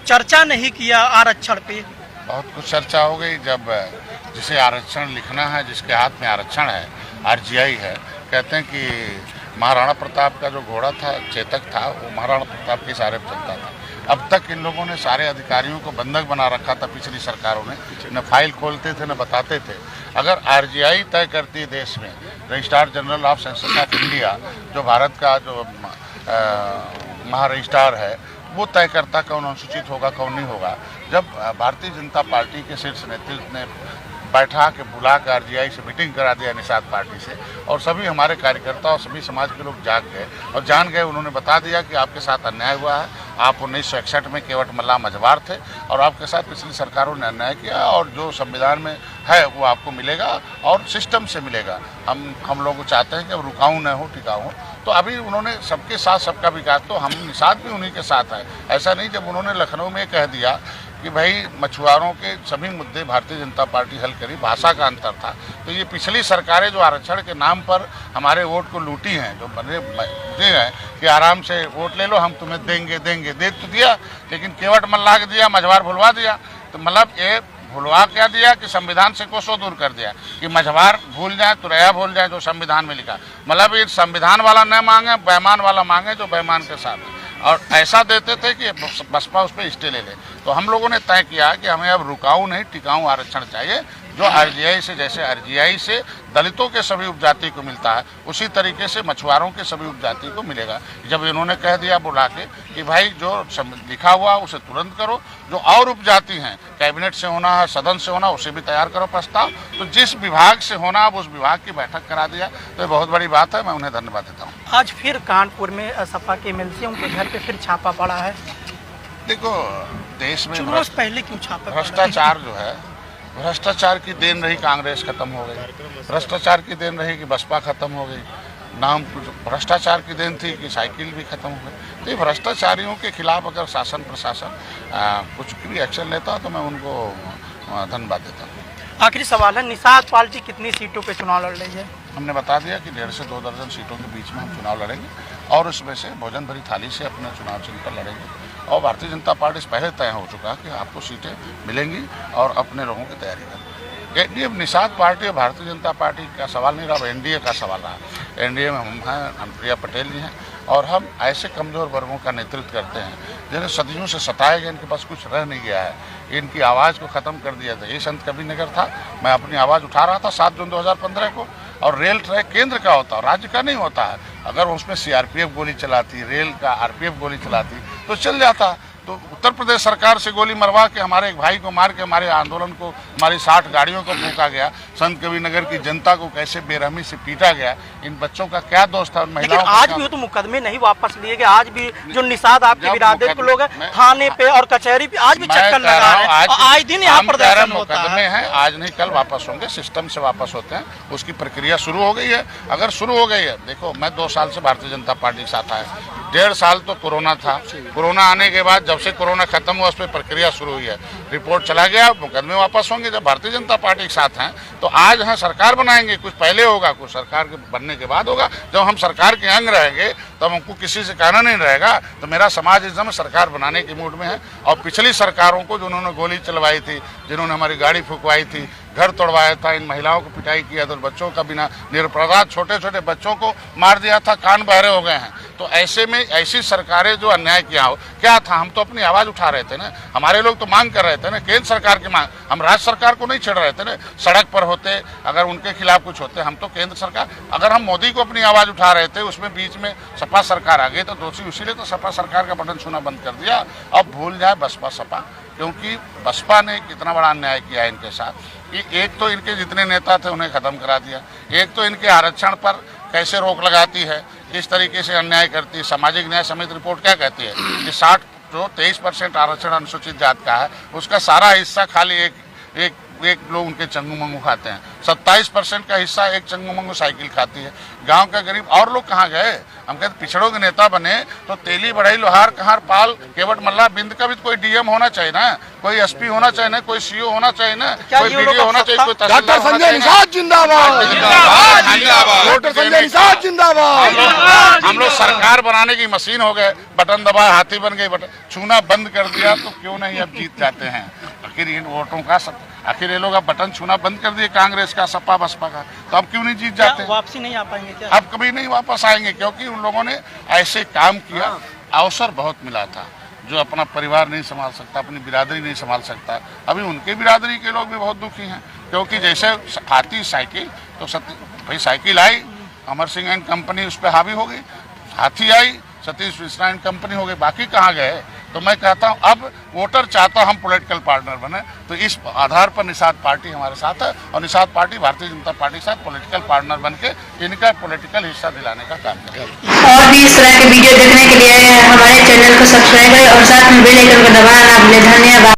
चर्चा नहीं किया आरक्षण पे? बहुत कुछ चर्चा हो गई। जब जिसे आरक्षण लिखना है, जिसके हाथ में आरक्षण है, आरजीआई है, कहते हैं कि महाराणा प्रताप का जो घोड़ा था, चेतक था, वो महाराणा प्रताप के इशारे पर चलता था। अब तक इन लोगों ने सारे अधिकारियों को बंधक बना रखा था पिछली सरकारों ने, न फाइल खोलते थे न बताते थे। अगर आरजीआई तय करती देश में, registrar general of census of India, जो भारत का जो महा रजिस्ट्रार है, वो तय करता कौन अनुसूचित होगा कौन नहीं होगा। जब भारतीय जनता पार्टी के शीर्ष नेतृत्व ने बैठा के बुला कर आरजीआई से मीटिंग करा दिया निषाद पार्टी से, और सभी हमारे कार्यकर्ता और सभी समाज के लोग जाग गए और जान गए। उन्होंने बता दिया कि आपके साथ अन्याय हुआ है, आप 1961 में केवट मल्ला मझवार थे और आपके साथ पिछली सरकारों ने अन्याय किया, और जो संविधान में है वो आपको मिलेगा और सिस्टम से मिलेगा। हम लोग चाहते हैं कि अब रुकाऊ न हो, टिकाऊ हो। तो अभी उन्होंने सबके साथ सबका विकास, तो हम निषाद भी उन्हीं के साथ है। ऐसा नहीं, जब उन्होंने लखनऊ में कह दिया कि भाई मछुआरों के सभी मुद्दे भारतीय जनता पार्टी हल करी, भाषा का अंतर था, तो ये पिछली सरकारें जो आरक्षण के नाम पर हमारे वोट को लूटी हैं, जो बने हैं कि आराम से वोट ले लो, हम तुम्हें देंगे दे तो दिया, लेकिन केवट मल्लाह के दिया, मझवार भुलवा दिया। तो मतलब ये भुलवा क्या दिया कि संविधान से कोसों दूर कर दिया कि मझवार भूल जाए, तुरैया भूल जाए, जो संविधान में लिखा। मतलब ये संविधान वाला न मांगे, बेईमान वाला मांगे, जो बेईमान के साथ। और ऐसा देते थे कि बसपा उस पर स्टे ले ले। तो हम लोगों ने तय किया कि हमें अब रुकाऊ नहीं, टिकाऊ आरक्षण चाहिए, जो आरजीआई से, जैसे आरजीआई से दलितों के सभी उपजाति को मिलता है, उसी तरीके से मछुआरों के सभी उपजाति को मिलेगा। जब इन्होंने कह दिया बुला के कि भाई जो लिखा हुआ उसे तुरंत करो, जो और उपजाति हैं, कैबिनेट से होना है, सदन से होना, उसे भी तैयार करो प्रस्ताव। तो जिस विभाग से होना, अब उस विभाग की बैठक करा दिया, तो ये बहुत बड़ी बात है, मैं उन्हें धन्यवाद देता हूँ। आज फिर कानपुर में सपा के एमएलसीओं के घर पे फिर छापा पड़ा है। देखो, देश में पहले क्यों छापा? भ्रष्टाचार जो है, भ्रष्टाचार की देन रही कांग्रेस खत्म हो गई, भ्रष्टाचार की देन रही कि बसपा खत्म हो गई, नाम भ्रष्टाचार की देन थी कि साइकिल भी खत्म हो गई। तो ये भ्रष्टाचारियों के खिलाफ अगर शासन प्रशासन कुछ भी एक्शन लेता तो मैं उनको धन्यवाद देता हूँ। आखिरी सवाल है, निषाद पार्टी कितनी सीटों पे चुनाव लड़ रही है? हमने बता दिया कि 1.5 से 2 दर्जन सीटों के बीच में हम चुनाव लड़ेंगे, और उसमें से भोजन भरी थाली से अपने चुनाव चिन्ह पर लड़ेंगे। और भारतीय जनता पार्टी से पहले तय हो चुका है कि आपको सीटें मिलेंगी और अपने लोगों की तैयारी करें। ये निषाद पार्टी और भारतीय जनता पार्टी का सवाल नहीं रहा, एनडीए का सवाल रहा। एनडीए में हम हैं, अनुप्रिया पटेल जी हैं, और हम ऐसे कमज़ोर वर्गों का नेतृत्व करते हैं जिन्हें सदियों से सताए गए, इनके पास कुछ रह नहीं गया है, इनकी आवाज़ को ख़त्म कर दिया था। ये संत कबीर नगर था, मैं अपनी आवाज़ उठा रहा था 7 जून 2015 को, और रेल ट्रैक केंद्र का होता है, राज्य का नहीं होता है। अगर उसमें सीआरपीएफ गोली चलाती, रेल का आरपीएफ गोली चलाती तो चल जाता। तो उत्तर प्रदेश सरकार से गोली मरवा के हमारे एक भाई को मार के हमारे आंदोलन को, हमारी 60 गाड़ियों को फूंका गया, संत कबीर नगर की जनता को कैसे बेरहमी से पीटा गया, इन बच्चों का क्या दोष था? महिलाओं आज भी तो मुकदमे नहीं वापस लिए गए, आज भी जो निषाद आपके बिरादर के लोग हैं थाने पे और कचहरी पे आज भी चक्कर लगा रहे हैं, आज दिन यहाँ प्रदर्शन होता है। मुकदमे हैं, आज नहीं कल वापस होंगे, सिस्टम से वापस होते हैं, उसकी प्रक्रिया शुरू हो गई है। अगर शुरू हो गई है, देखो मैं 2 साल से भारतीय जनता पार्टी के साथ आया, 1.5 साल तो कोरोना था, कोरोना आने के बाद जब से कोरोना खत्म हुआ उस पर प्रक्रिया शुरू हुई है, रिपोर्ट चला गया, मुकदमे वापस होंगे। जब भारतीय जनता पार्टी के साथ हैं तो आज हम सरकार बनाएंगे, कुछ पहले होगा, कुछ सरकार के बनने के बाद होगा। जब हम सरकार के अंग रहेंगे तब हमको किसी से कहना नहीं रहेगा। तो मेरा समाज इस समय सरकार बनाने के मूड में है, और पिछली सरकारों को जिन्होंने गोली चलवाई थी, जिन्होंने हमारी गाड़ी फुकवाई थी, घर तोड़वाया था, इन महिलाओं को पिटाई किया था, बच्चों का बिना निरपराध छोटे छोटे बच्चों को मार दिया था, कान बहरे हो गए हैं। तो ऐसे में ऐसी सरकारें जो अन्याय किया हो, क्या था? हम तो अपनी आवाज़ उठा रहे थे ना, हमारे लोग तो मांग कर रहे थे ना, केंद्र सरकार की मांग, हम राज्य सरकार को नहीं छेड़ रहे थे ना। सड़क पर होते, अगर उनके खिलाफ कुछ होते, हम तो केंद्र सरकार, अगर हम मोदी को अपनी आवाज़ उठा रहे थे, उसमें बीच में सपा सरकार आ गई, तो दोषी इसीलिए तो सपा सरकार का बटन छूना बंद कर दिया। अब भूल जाए बसपा सपा, क्योंकि बसपा ने कितना बड़ा अन्याय किया इनके साथ कि एक तो इनके जितने नेता थे उन्हें खत्म करा दिया, एक तो इनके आरक्षण पर कैसे रोक लगाती है, किस तरीके से अन्याय करती है। सामाजिक न्याय समिति रिपोर्ट क्या कहती है कि 23% आरक्षण अनुसूचित जात का है, उसका सारा हिस्सा खाली एक एक लोग उनके चंगू मंगू खाते हैं। 27% का हिस्सा एक चंगू मंगू साइकिल खाती है। गांव का गरीब और लोग कहाँ गए? हम कहते पिछड़ों के नेता बने तो तेली बढ़ई लोहार कहार पाल केवट मल्ला बिंद का भी कोई डीएम होना चाहिए ना, कोई एसपी होना चाहिए ना, कोई सीओ होना चाहिए ना, कोई वीडियो होना चाहिए, कोई डॉक्टर संजय निषाद जिंदाबाद, डॉक्टर संजय निषाद जिंदाबाद। हम लोग सरकार बनाने की मशीन हो गए, बटन दबाए हाथी बन गई, बटन छूना बंद कर दिया तो क्यों नहीं अब जीत जाते हैं। आखिर इन वोटों का आखिर ये लोग अब बटन छूना बंद कर दिए कांग्रेस का, सपा बसपा का, तो अब क्यों नहीं जीत जाते? वापसी नहीं आ पाएंगे क्या? अब कभी नहीं वापस आएंगे, क्योंकि उन लोगों ने ऐसे काम किया। अवसर बहुत मिला था, जो अपना परिवार नहीं संभाल सकता, अपनी बिरादरी नहीं संभाल सकता। अभी उनके बिरादरी के लोग भी बहुत दुखी हैं, क्योंकि जैसे आती साइकिल तो भाई cycle I, Amar Singh and company उस पर हावी हो गई, हाथी आई, सतीश मिश्रा एंड कंपनी हो गई, बाकी कहाँ गए? तो मैं कहता हूँ अब वोटर चाहता हम पॉलिटिकल पार्टनर बने, तो इस आधार पर निषाद पार्टी हमारे साथ है, और निषाद पार्टी भारतीय जनता पार्टी के साथ पॉलिटिकल पार्टनर बन के इनका पॉलिटिकल हिस्सा दिलाने का काम करेगा। और भी इस तरह के वीडियो देखने के लिए हमारे चैनल को सब्सक्राइब करें और साथ में बेल आइकन को दबाना ना भूलें। धन्यवाद।